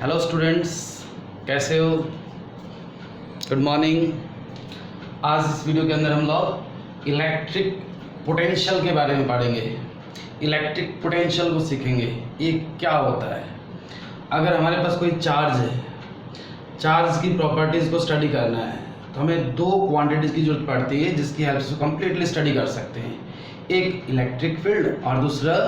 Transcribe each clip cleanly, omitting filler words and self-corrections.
Hello students, कैसे हो? Good morning. आज इस वीडियो के अंदर हम लोग इलेक्ट्रिक पोटेंशियल के बारे में पढ़ेंगे। इलेक्ट्रिक पोटेंशियल को सीखेंगे, ये क्या होता है। अगर हमारे पास कोई चार्ज है, चार्ज की प्रॉपर्टीज़ को स्टडी करना है तो हमें दो क्वांटिटीज़ की जरूरत पड़ती है जिसकी हेल्प से कंप्लीटली स्टडी कर सकते हैं। एक इलेक्ट्रिक फील्ड और दूसरा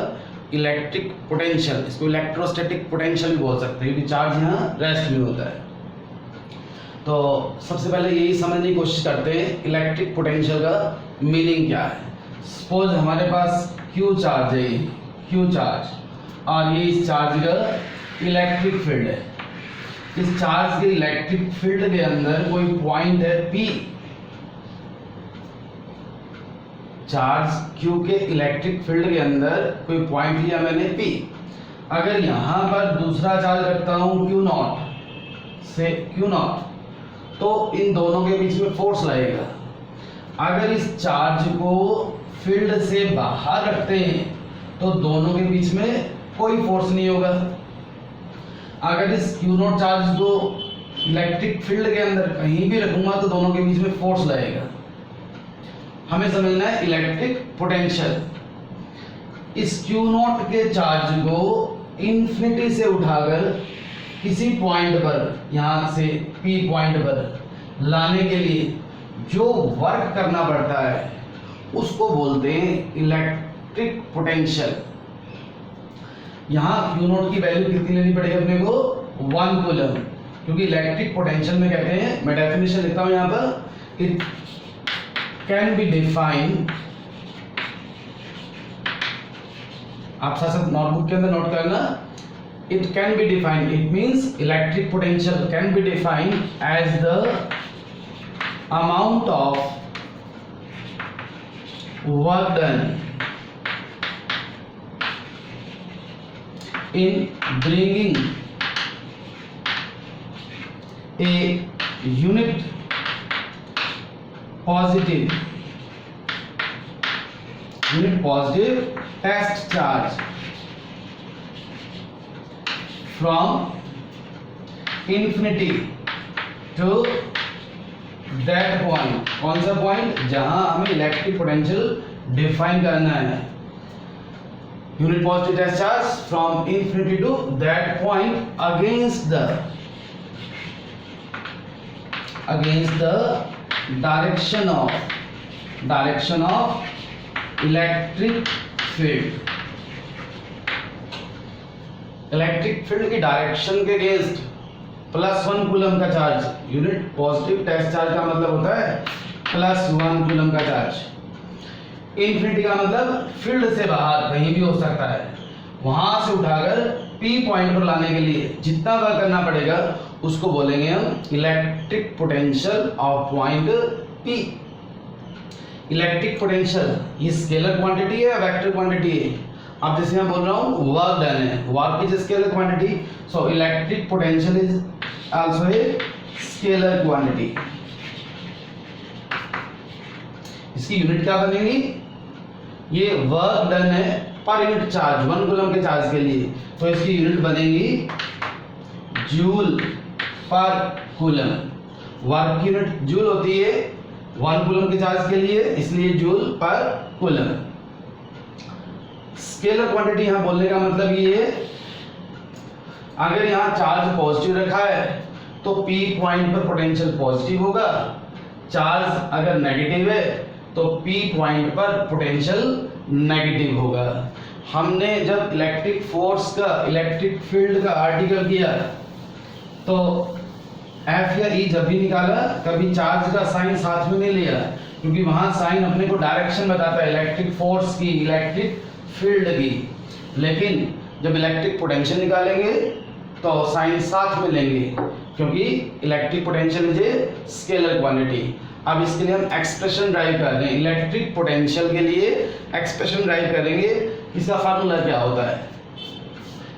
इलेक्ट्रिक पोटेंशियल। इसको इलेक्ट्रोस्टैटिक पोटेंशियल भी बोल सकते हैं क्योंकि चार्ज यहाँ रेस्ट में होता है। तो सबसे पहले यही समझने की कोशिश करते हैं इलेक्ट्रिक पोटेंशियल का मीनिंग क्या है। सपोज हमारे पास क्यू चार्ज है, क्यू चार्ज, और ये इस चार्ज का इलेक्ट्रिक फील्ड है। इस चार्ज के इलेक्ट्रिक फील्ड के अंदर कोई पॉइंट है P। चार्ज Q के इलेक्ट्रिक फील्ड के अंदर कोई पॉइंट लिया मैंने P। अगर यहाँ पर दूसरा चार्ज रखता हूँ Q0 से Q0, तो इन दोनों के बीच में फोर्स लगेगा। अगर इस चार्ज को फील्ड से बाहर रखते हैं तो दोनों के बीच में कोई फोर्स नहीं होगा। अगर इस Q0 चार्ज को इलेक्ट्रिक फील्ड के अंदर कहीं भी रखूंगा तो दोनों के बीच में फोर्स लगेगा। हमें समझना है इलेक्ट्रिक पोटेंशियल। इस Q0 के चार्ज को इन्फिनिटी से उठाकर किसी पॉइंट पर, यहाँ से P पॉइंट पर लाने के लिए जो वर्क करना पड़ता है उसको बोलते हैं इलेक्ट्रिक पोटेंशियल। यहाँ Q0 की वैल्यू कितनी लेनी पड़ेगी अपने को? 1 कूलम, क्योंकि इलेक्ट्रिक पोटेंशियल में कहते हैं, मैं डेफिनेशन लिखता हूँ यहाँ पर, इट कैन बी डिफाइंड, आप साथ नोटबुक के अंदर नोट करना, it can be defined, it means electric potential can be defined as the amount of work done in bringing a unit positive test charge from infinity to that point। कौन सा point? जहां हमें electric potential define करना है। Unit positive test charge from infinity to that point against the direction of electric field। Electric field की direction के against +1 coulomb का चार्ज। यूनिट पॉजिटिव टेस्ट चार्ज का मतलब होता है +1 कूलम का चार्ज। इन्फिनिटी का मतलब फील्ड से बाहर कहीं भी हो सकता है, वहां से उठाकर P पॉइंट पर लाने के लिए जितना वर्क करना पड़ेगा उसको बोलेंगे हम electric potential of point P। Electric potential ये स्केलर क्वांटिटी है या वेक्टर क्वांटिटी है? अब जैसे मैं बोल रहा हूँ वर्क डन है, work is scalar quantity, so electric potential is also a scalar quantity. इसकी यूनिट क्या बनेगी? ये वर्क डन है पर यूनिट चार्ज, 1 कूलम के चार्ज के लिए, तो इसकी यूनिट बनेगी जूल पर कूलम। वर्क की यूनिट जूल होती है 1 कूलम के चार्ज के लिए, इसलिए joule per coulomb. Scalar quantity यहां बोलने का मतलब ये है, अगर यहां चार्ज पॉजिटिव रखा है तो P पॉइंट पर पोटेंशियल पॉजिटिव होगा। चार्ज अगर नेगेटिव है तो P पॉइंट पर पोटेंशियल नेगेटिव होगा। हमने जब इलेक्ट्रिक फोर्स का, इलेक्ट्रिक फील्ड का आर्टिकल किया तो F या E जब भी निकाला कभी चार्ज का साइन साथ में नहीं लिया, क्योंकि वहां साइन अपने को डायरेक्शन बताता है इलेक्ट्रिक फोर्स की, इलेक्ट्रिक फील्ड की। लेकिन जब इलेक्ट्रिक पोटेंशियल निकालेंगे तो साइन साथ में लेंगे, क्योंकि electric potential is a scalar quantity. अब इसके लिए हम एक्सप्रेशन ड्राइव कर रहे हैं, इलेक्ट्रिक पोटेंशियल के लिए एक्सप्रेशन ड्राइव करेंगे। इसका फार्मूला क्या होता है?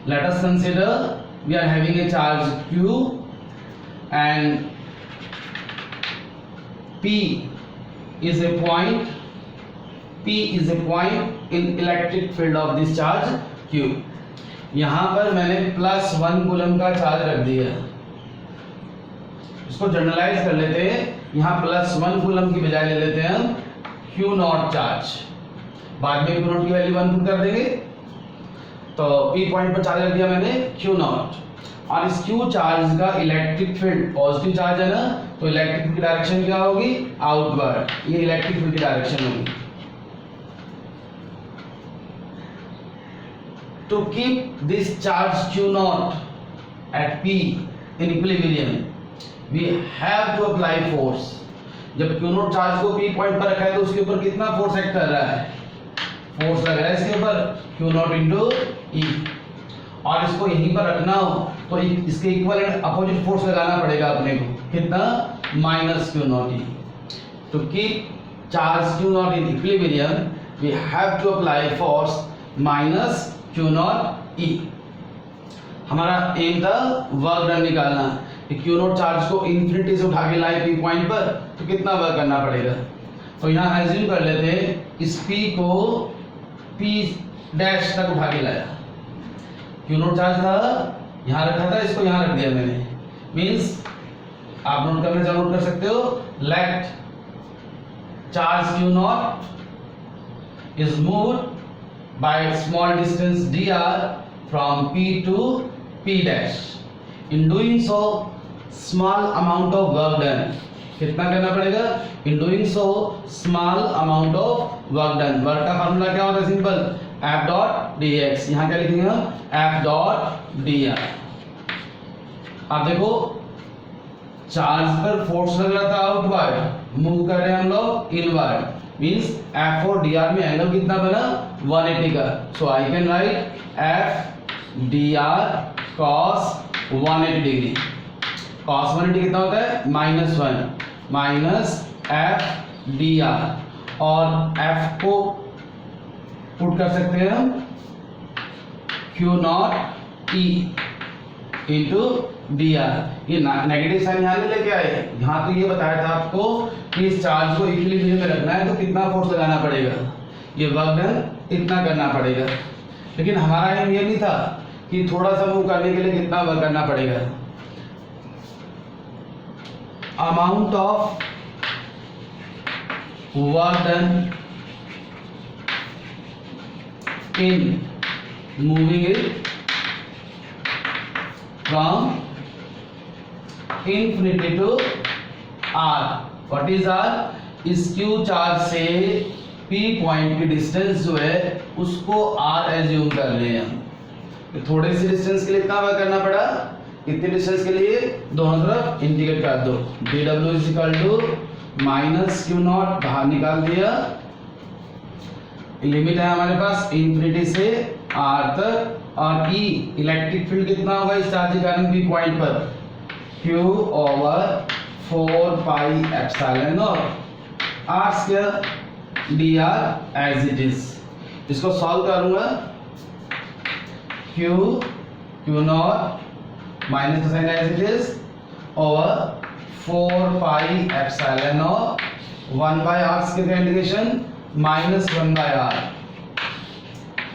Let us consider we are having a charge Q and P is a point in electric field of this charge Q। यहां पर मैंने +1 कूलम का चार्ज रख दिया, इसको जनरलाइज कर लेते हैं, यहाँ +1 कूलम की बजाय ले लेते हैं हम Q0 चार्ज, बाद में Q0 की वैल्यू 1 पुट कर देंगे। तो P पॉइंट पर चार्ज रख दिया मैंने Q0, और इस Q चार्ज का इलेक्ट्रिक फील्ड पॉजिटिव चार्ज है ना, तो इलेक्ट्रिक फील्ड की डायरेक्शन क्या होगी, आउटवर्ड, ये इलेक्ट्रिक फील्ड की डायरेक्शन होगी। To keep this charge Q0 at P in equilibrium, we have to apply force. जब Q0 चार्ज को P पॉइंट पर रखा है तो उसके ऊपर कितना फोर्स एक्ट कर रहा है, फोर्स लग रहा है इसके ऊपर Q0 इंटू E, और इसको यहीं पर रखना हो तो इसके इक्वलेंट अपोजिट फोर्स लगाना पड़ेगा अपने को, कितना, -Q0E. To keep charge Q0 in equilibrium, we have to apply force -Q0E. हमारा एम था वर्क डन निकालना, Q0 चार्ज को इन्फिनिटी से उठा के लाए P पॉइंट पर तो कितना वर्क करना पड़ेगा। तो यहाँ एज्यूम कर लेते हैं इस P को P डैश तक उठा के लाया, Q0 चार्ज था यहाँ रखा था, इसको यहाँ रख दिया मैंने, मीन्स आप नोट करना चाहो नोट कर सकते हो, let charge Q0 is moved by small distance dr from P to P dash. In doing so, small amount of work done. कितना करना पड़ेगा? In doing so, small amount of work done. Work का formula क्या होता है, simple, F dot dx. यहाँ क्या लिखेंगे हम, F dot dr. आप देखो चार्ज पर फोर्स लग रहा था आउटवर्ड, मूव कर रहे हैं हम लोग इनवर्ड, मीन्स F और dr में एंगल कितना बना, 180 का। So I can write F dr cos 180 degree. cos 180 कितना होता है, -1 माइनस F dr, और F को पुट कर सकते हैं हम Q0E इंटू dr। ये नेगेटिव साइन यहाँ नहीं लेके आए, यहाँ तो ये बताया था आपको कि इस चार्ज को इक्विलिब्रियम में रखना है तो कितना फोर्स लगाना पड़ेगा, ये वर्क डन इतना करना पड़ेगा। लेकिन हमारा एम ये नहीं था कि थोड़ा सा मूव करने के लिए कितना वर्क करना पड़ेगा। Amount of work done in moving it from infinity to R। What is R? इस Q चार्ज से P पॉइंट की डिस्टेंस जो है उसको R एज्यूम कर रहे हैं हम। तो थोड़े से डिस्टेंस के लिए कितना वर्क करना पड़ा, कितने डिस्टेंस के लिए, दोनों तरफ इंटीग्रेट कर दो, dw is equal to -Q0 बाहर निकाल दिया, लिमिट है हमारे पास इनफिनिटी से R तक, और E इलेक्ट्रिक फील्ड कितना होगा इस चार्ज के कारण P पॉइंट पर, Q over 4 pi epsilon naught R square dr as it is. इसको सॉल्व करूंगा, Q0 माइनस का sign as it is over 4 pi epsilon not 1 by R square का integration -1 by R,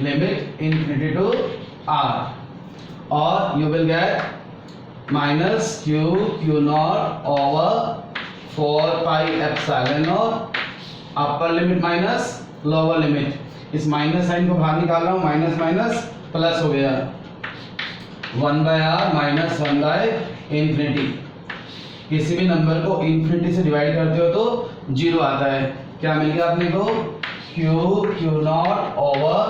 limit infinity to R, और you will get -Q0 over 4 pi epsilon naught, upper limit minus lower limit, इस minus sign को बाहर निकाल रहा हूँ, minus minus plus हो गया, 1 by R minus 1 by infinity. किसी भी नंबर को इनफिनिटी से डिवाइड करते हो तो 0 आता है, क्या मिल गया अपने को, Q0 over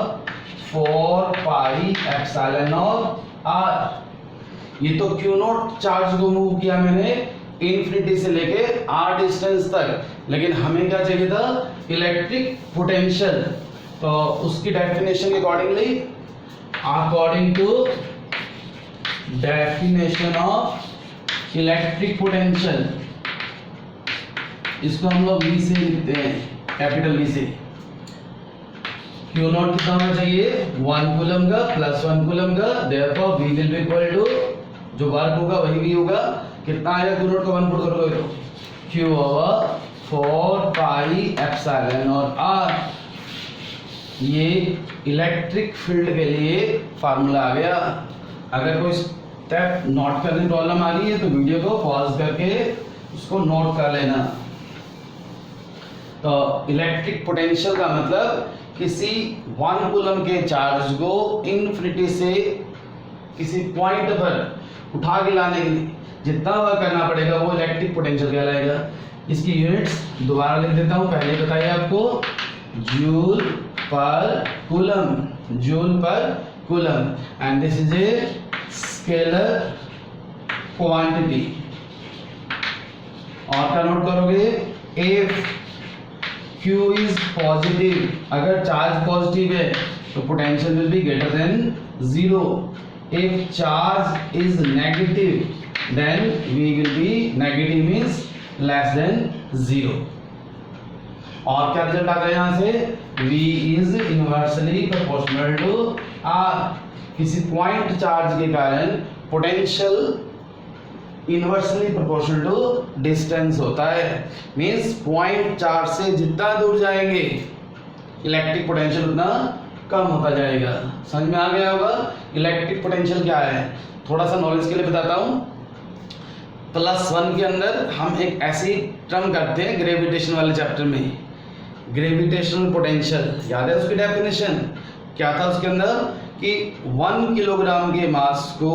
4 pi epsilon naught R। ये तो Q0 चार्ज को मूव किया मैंने इनफिनिटी से लेके R डिस्टेंस तक, लेकिन हमें क्या चाहिए था, इलेक्ट्रिक पोटेंशियल। तो उसकी डेफिनेशन के accordingly, according to definition of electric potential, इसको हम लोग V से लिखते हैं, कैपिटल V से। Q0 कितना होना चाहिए, 1 कूलम का +1 कूलम का, therefore V will be equal to, जो वर्क होगा वही V होगा, कितना आएगा, Q0 का 1 पुट करोगे तो Q ओवर 4 पाई एप्सिलॉन और R, ये इलेक्ट्रिक फील्ड के लिए फार्मूला आ गया। अगर कोई स्टेप नोट करने प्रॉब्लम आ रही है तो वीडियो को पॉज करके उसको नोट कर लेना। तो इलेक्ट्रिक पोटेंशियल का मतलब किसी 1 कूलम के चार्ज को इन्फिनिटी से किसी पॉइंट पर उठा के लाने के लिए जितना वर्क करना पड़ेगा वो इलेक्ट्रिक पोटेंशियल कहलाएगा। इसकी यूनिट्स दोबारा लिख देता हूँ, पहले बताइए आपको, joule per coulomb, joule per coulomb, and this is a scalar quantity. और क्या नोट करोगे, इफ Q इज पॉजिटिव, अगर चार्ज पॉजिटिव है तो potential will be greater than 0। If charge is negative then V will be negative means less than 0। और क्या result आ गया यहाँ से, V is inversely proportional to R। किसी पॉइंट चार्ज के कारण potential inversely proportional to distance होता है। मीन्स पॉइंट चार्ज से जितना दूर जाएंगे इलेक्ट्रिक पोटेंशियल उतना कम होता जाएगा। समझ में आ गया होगा इलेक्ट्रिक पोटेंशियल क्या है। थोड़ा सा नॉलेज के लिए बताता हूँ। +1 के अंदर हम एक ऐसी टर्म करते हैं ग्रेविटेशन वाले चैप्टर में, ग्रेविटेशनल पोटेंशियल, याद है उसकी डेफिनेशन क्या था उसके अंदर, कि 1 किलोग्राम के मास को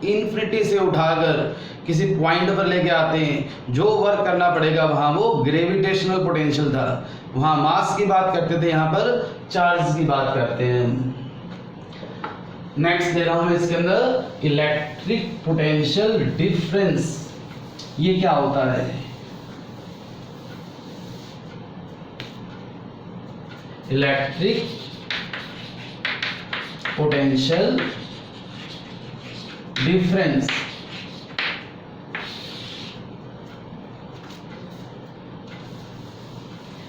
इन्फिनिटी से उठाकर किसी पॉइंट पर लेके आते हैं, जो वर्क करना पड़ेगा वहां वो ग्रेविटेशनल पोटेंशियल था। वहां मास की बात करते थे, यहाँ पर चार्ज की बात करते हैं। नेक्स्ट दे रहा हूं मैं इसके अंदर इलेक्ट्रिक पोटेंशियल डिफरेंस। ये क्या होता है, electric potential difference.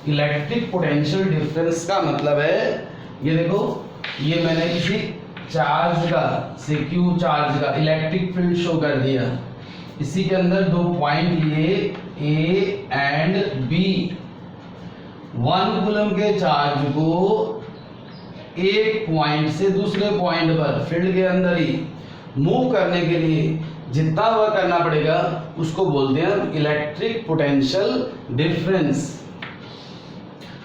Electric potential difference का मतलब है, ये देखो, ये मैंने किसी चार्ज का, से Q चार्ज का इलेक्ट्रिक फील्ड शो कर दिया। इसी के अंदर 2 पॉइंट लिए A एंड B। 1 कूलम के चार्ज को एक पॉइंट से दूसरे पॉइंट पर फील्ड के अंदर ही मूव करने के लिए जितना वर्क करना पड़ेगा उसको बोलते हैं इलेक्ट्रिक पोटेंशियल डिफरेंस।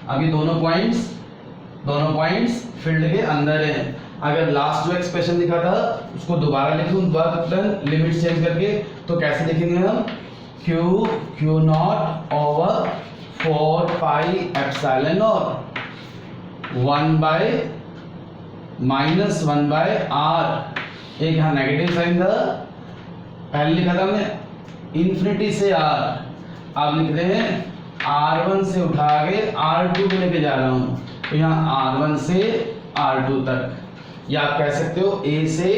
अभी दोनों पॉइंट्स फील्ड के अंदर हैं। अगर लास्ट जो एक्सप्रेशन लिखा था उसको दोबारा लिखूं वर्क डन लिमिट चेंज करके, तो कैसे लिखेंगे हम, Q not over 4 pi epsilon not 1 by -1 by R। एक यहाँ नेगेटिव साइन था, पहले लिखा था हमने इन्फिनिटी से R, अब लिख रहे हैं R1 से उठा के R2 को लेके जा रहा हूँ, तो यहाँ R1 से R2 तक, या आप कह सकते हो A से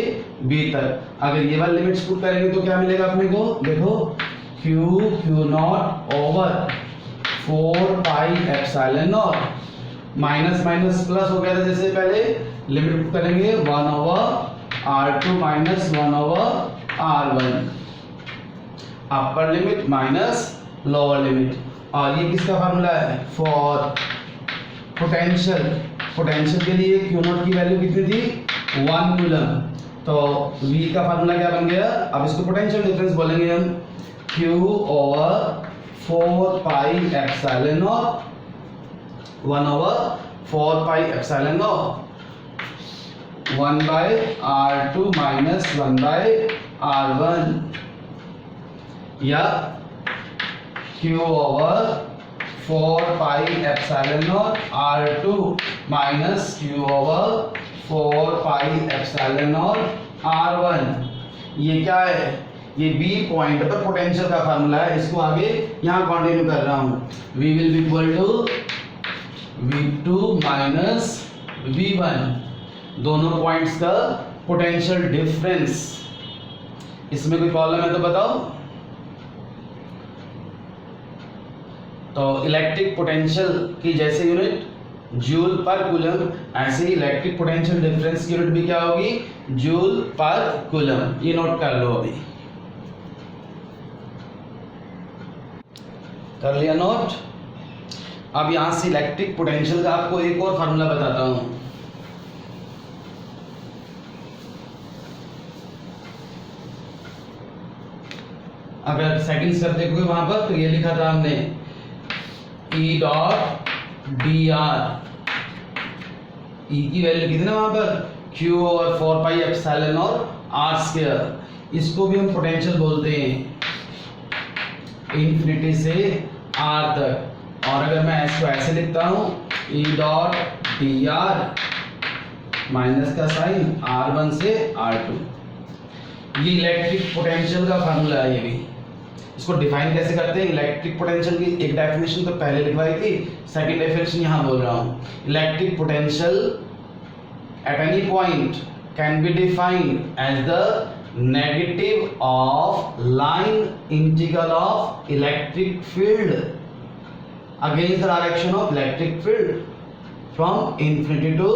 B तक। अगर ये वाली लिमिट्स पुट करेंगे तो क्या मिलेगा अपने को, देखो Q not over 4 pi epsilon not, minus minus plus हो गया था जैसे पहले, लिमिट पुट करेंगे 1 over R2 minus 1 over R1, अपर लिमिट माइनस लोअर लिमिट। और ये किसका फार्मूला है, फॉर पोटेंशियल के लिए Q नॉट की वैल्यू कितनी थी, 1 कूलम, तो V का फार्मूला क्या बन गया, अब इसको पोटेंशियल डिफरेंस बोलेंगे हम, Q over 4 pi epsilon not 1 over 4 pi epsilon not 1 by R2 minus 1 by R1, या Q over 4 pi epsilon not R2 minus Q over 4 pi epsilon not R1। ये क्या है, ये B पॉइंट पर potential का formula है। इसको आगे यहाँ कंटिन्यू कर रहा हूँ, V will be equal to V2 minus V1, दोनों पॉइंट्स का पोटेंशियल डिफरेंस। इसमें कोई प्रॉब्लम है तो बताओ। तो इलेक्ट्रिक पोटेंशियल की जैसे यूनिट जूल पर कूलम, ऐसे ही इलेक्ट्रिक पोटेंशियल डिफरेंस की यूनिट भी क्या होगी, जूल पर कूलम। ये नोट कर लो, अभी कर लिया नोट। अब यहां से इलेक्ट्रिक पोटेंशियल का आपको एक और फार्मूला बताता हूं। अगर सेकंड स्टेप देखोगे वहां पर तो ये लिखा था हमने ई डॉट डी आर, ई की वैल्यू कितनी है वहां पर क्यू और 4 पाई एप्सिलॉन और आर स्क्वायर, इसको भी हम पोटेंशियल बोलते हैं इन्फिनिटी से आर तक। और अगर मैं इसको ऐसे लिखता हूं E dot D R minus का साइन R1 से R2, ये इलेक्ट्रिक पोटेंशियल का फार्मूला है। ये भी इसको डिफाइन कैसे करते हैं, इलेक्ट्रिक पोटेंशियल की एक डेफिनेशन तो पहले लिखवाई थी, सेकंड डेफिनेशन यहां बोल रहा हूं। Electric potential at any point can be defined as the negative of line integral of electric field against the direction of electric field from infinity to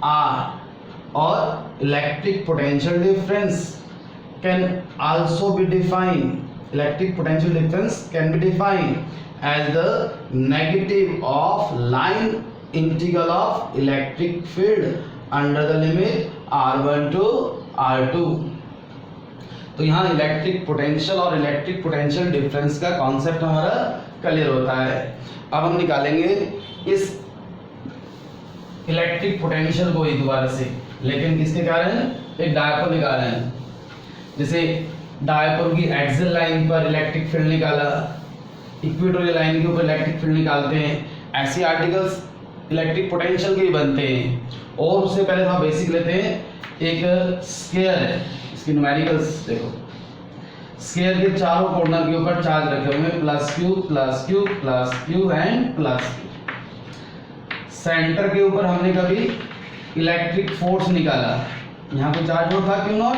R, or electric potential difference can also be defined. Electric potential difference can be defined as the negative of line integral of electric field under the limit R1 to R2. तो यहाँ electric potential और electric potential difference का concept हमारा clear होता है। अब हम निकालेंगे इस इलेक्ट्रिक पोटेंशियल को ही दोबारा से, लेकिन किसके कारण, एक डायपोल के कारण। जैसे डायपोल की एक्सियल लाइन पर इलेक्ट्रिक फील्ड निकाला, इक्वेटोरियल लाइन के ऊपर इलेक्ट्रिक फील्ड निकालते हैं, ऐसे आर्टिकल्स इलेक्ट्रिक पोटेंशियल के ही बनते हैं। और उससे पहले हम बेसिक लेते हैं, एक स्फीयर है, इसकी न्यूमेरिकल्स देखो, स्फीयर के चारों कॉर्नर के ऊपर चार्ज रखे हुए हैं plus Q plus Q plus Q and plus Q. Centre के ऊपर हमने कभी इलेक्ट्रिक फोर्स निकाला, यहाँ पे चार्ज था क्यू नॉट,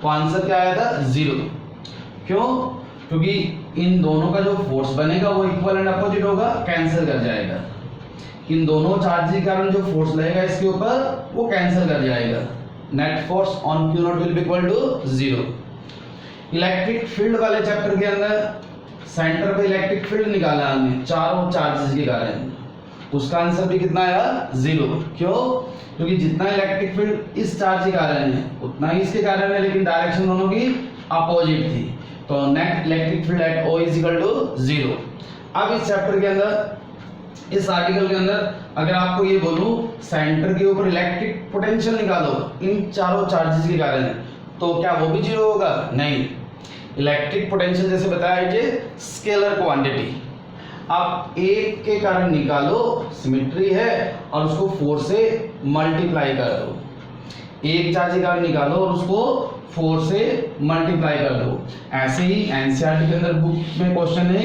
तो आंसर क्या आया था 0। क्यों, क्योंकि इन दोनों का जो फोर्स बनेगा वो इक्वल एंड अपोजिट होगा, कैंसिल कर जाएगा। इन दोनों चार्ज के कारण जो फोर्स लगेगा इसके ऊपर वो कैंसिल कर जाएगा, net force on Q not will be equal to 0। Electric field वाले चैप्टर के अंदर सेंटर पे इलेक्ट्रिक फील्ड निकाला हमने चारों चार्जेस के कारण, उसका आंसर भी कितना आया 0। क्यों, क्योंकि जितना इलेक्ट्रिक फील्ड इस चार्ज के कारण है उतना ही इसके कारण है, लेकिन डायरेक्शन दोनों की अपोजिट थी, तो net electric field at O is equal to 0। अब इस चैप्टर के अंदर, इस आर्टिकल के अंदर अगर आपको ये बोलूं सेंटर के ऊपर इलेक्ट्रिक पोटेंशियल निकालो इन चारों चार्जेस के कारण, तो क्या वो भी 0 होगा? नहीं। इलेक्ट्रिक पोटेंशियल जैसे बताया है स्केलर क्वांटिटी, आप एक के कारण निकालो, सिमेट्री है, और उसको 4 से मल्टीप्लाई कर दो। एक चार्ज के कारण निकालो और उसको 4 से मल्टीप्लाई कर दो। ऐसे ही एनसीईआरटी के अंदर बुक में क्वेश्चन है,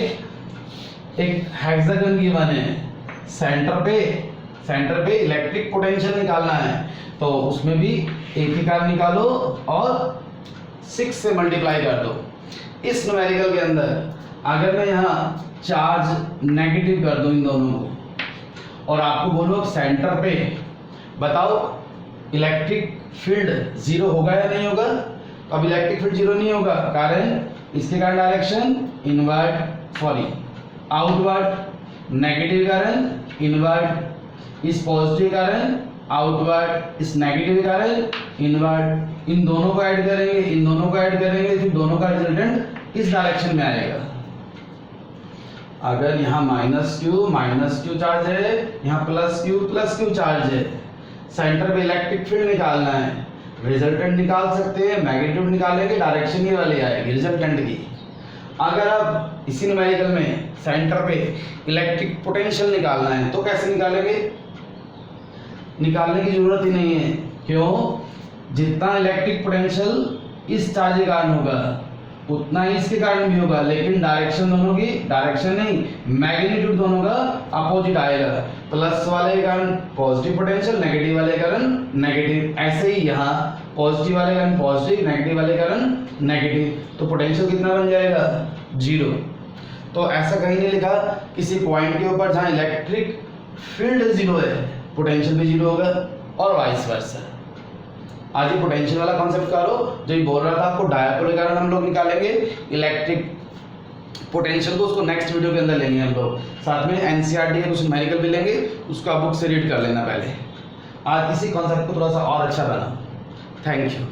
एक हेक्सागन गिवन है, सेंटर पे इलेक्ट्रिक पोटेंशियल निकालना है, तो उसमें भी एक के कारण निकालो और 6 से मल्टीप्लाई कर दो। इस न्यूमेरिकल के अंदर अगर मैं यहाँ चार्ज नेगेटिव कर दूं इन दोनों को और आपको बोलो सेंटर पे बताओ इलेक्ट्रिक फील्ड 0 होगा या नहीं होगा, तो अब इलेक्ट्रिक फील्ड 0 नहीं होगा, कारण इसके कारण डायरेक्शन आउटवर्ड, नेगेटिव कारण इनवर्ड, इस पॉजिटिव कारण आउटवर्ड, इस नेगेटिव कारण इनवर्ड। इन दोनों को ऐड करेंगे, इन दोनों को ऐड करेंगे, फिर दोनों का रिजल्टेंट इस डायरेक्शन में आएगा। अगर यहाँ माइनस क्यू चार्ज है, यहाँ प्लस क्यू चार्ज है, सेंटर पे इलेक्ट्रिक फील्ड निकालना है, रिजल्टेंट निकाल सकते हैं, मैग्नीट्यूड निकालेंगे, डायरेक्शन ये वाली आएगी रिजल्टेंट की। अगर अब इसी न्यूमेरिकल में सेंटर पे इलेक्ट्रिक पोटेंशियल निकालना है तो कैसे निकालेंगे, निकालने की जरूरत ही नहीं है। क्यों, जितना इलेक्ट्रिक पोटेंशियल इस चार्ज के कारण होगा उतना ही इसके कारण भी होगा, लेकिन डायरेक्शन दोनों की, डायरेक्शन नहीं मैग्नीट्यूड दोनों का अपोजिट आएगा। प्लस वाले के कारण पॉजिटिव पोटेंशियल, नेगेटिव वाले के कारण नेगेटिव। ऐसे ही यहाँ पॉजिटिव वाले के कारण पॉजिटिव, नेगेटिव वाले के कारण नेगेटिव, तो पोटेंशियल कितना बन जाएगा 0। तो ऐसा कहीं नहीं लिखा किसी पॉइंट के ऊपर जहाँ इलेक्ट्रिक फील्ड 0 है पोटेंशियल भी 0 होगा, और वाइस वर्सा। आज ये पोटेंशियल वाला कॉन्सेप्ट करो, जो ये बोल रहा था आपको डायपोल के कारण हम लोग निकालेंगे इलेक्ट्रिक पोटेंशियल को, उसको नेक्स्ट वीडियो के अंदर लेंगे हम लोग। साथ में एनसीईआरटी के कुछ न्यूमेरिकल भी लेंगे, उसको आप बुक से रीड कर लेना पहले। आज इसी कॉन्सेप्ट को थोड़ा सा और अच्छा बना। Thank you.